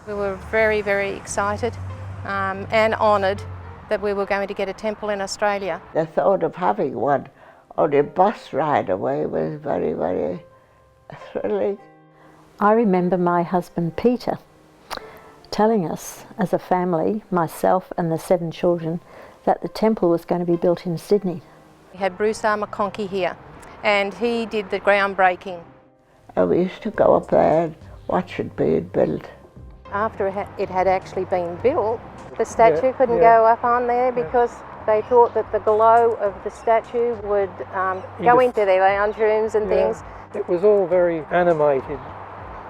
We were very, very excited and honoured that we were going to get a temple in Australia. The thought of having one on a bus ride away was very, very thrilling. I remember my husband Peter telling us as a family, myself and the 7 children, that the temple was going to be built in Sydney. We had Bruce R. McConkie here and he did the groundbreaking. And we used to go up there and watch it being built. After it had actually been built, the statue couldn't go up on there because they thought that the glow of the statue would go into their lounge rooms and things. It was all very animated,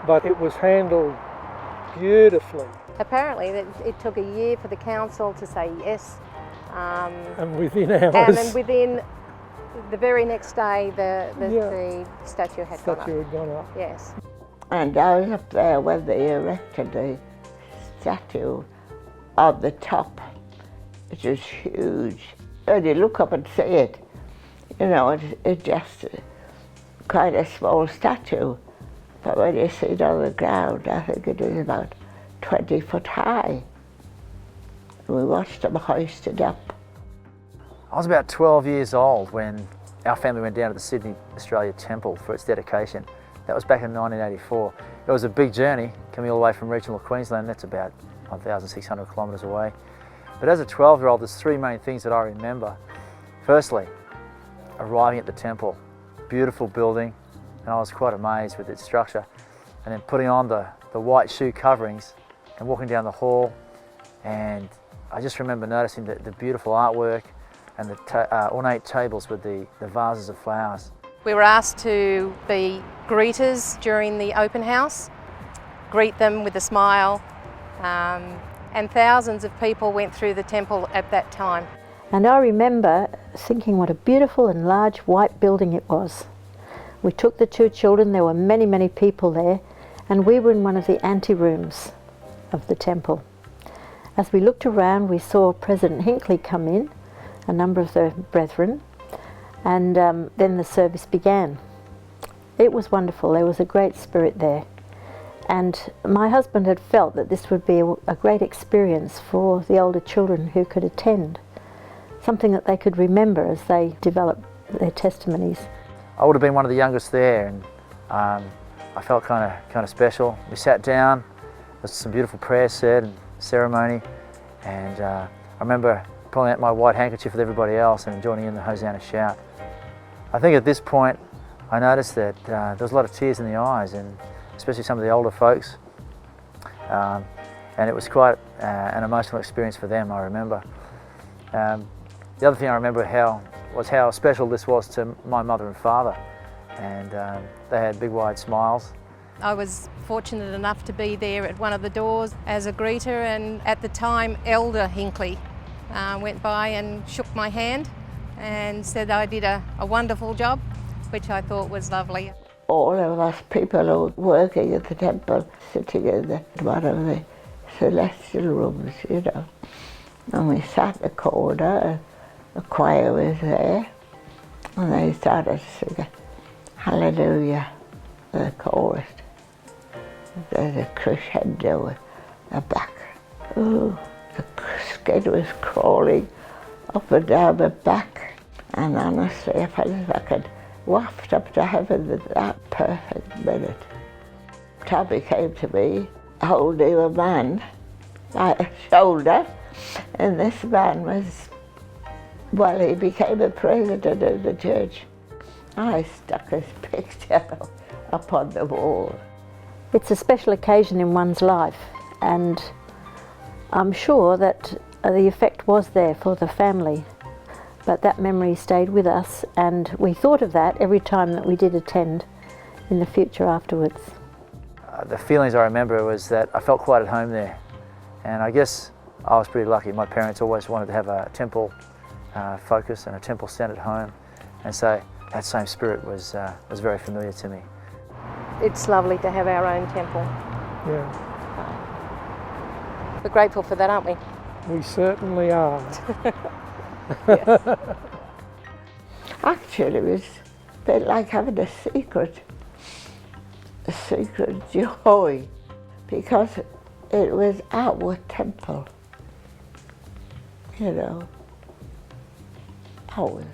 but it was handled beautifully. Apparently it took a year for the council to say yes. And within hours. And then within the very next day the statue had gone up. Yes. And I was up there when they erected the statue on the top. It was huge. When you look up and see it, you know, it's just quite a small statue. But when you see it on the ground, I think it is about 20 foot high. We watched them hoist it up. I was about 12 years old when our family went down to the Sydney Australia Temple for its dedication. That was back in 1984. It was a big journey coming all the way from regional Queensland. That's about 1,600 kilometres away. But as a 12-year-old, there's 3 main things that I remember. Firstly, arriving at the temple, beautiful building, and I was quite amazed with its structure. And then putting on the white shoe coverings and walking down the hall, and I just remember noticing the beautiful artwork and the ornate tables with the vases of flowers. We were asked to be greeters during the open house, greet them with a smile, and thousands of people went through the temple at that time. And I remember thinking what a beautiful and large white building it was. We took the 2 children, there were many, many people there, and we were in one of the ante-rooms of the temple. As we looked around, we saw President Hinckley come in, a number of the brethren, and then the service began. It was wonderful, there was a great spirit there. And my husband had felt that this would be a great experience for the older children who could attend, something that they could remember as they developed their testimonies. I would have been one of the youngest there, and I felt kind of special. We sat down, there was some beautiful prayers said and ceremony, and I remember pulling out my white handkerchief with everybody else and joining in the Hosanna shout. I think at this point I noticed that there was a lot of tears in the eyes, and especially some of the older folks, and it was quite an emotional experience for them, I remember. The other thing I remember was how special this was to my mother and father, and they had big wide smiles. I was fortunate enough to be there at one of the doors as a greeter, and at the time Elder Hinckley went by and shook my hand and said I did a wonderful job, which I thought was lovely. All of us people who were working at the temple, sitting in one of the celestial rooms, you know, and we sat in the corner, and the choir was there, and they started singing Hallelujah, the chorus. There's a crescendo at the back. Ooh, the skin was crawling up and down the back, and honestly, I felt as if I could waft up to heaven at that perfect minute. Tommy came to me, holding a man by the shoulder, and this man was, well, he became the president of the church. I stuck his picture up on the wall. It's a special occasion in one's life, and I'm sure that the effect was there for the family, but that memory stayed with us, and we thought of that every time that we did attend in the future afterwards. The feelings I remember was that I felt quite at home there, and I guess I was pretty lucky. My parents always wanted to have a temple focus and a temple-centered home, and so that same spirit was very familiar to me. It's lovely to have our own temple. Yeah, We're grateful for that, aren't we? we certainly are. Yes. Actually, it was a bit like having a secret joy, because it was our temple, you know, ours.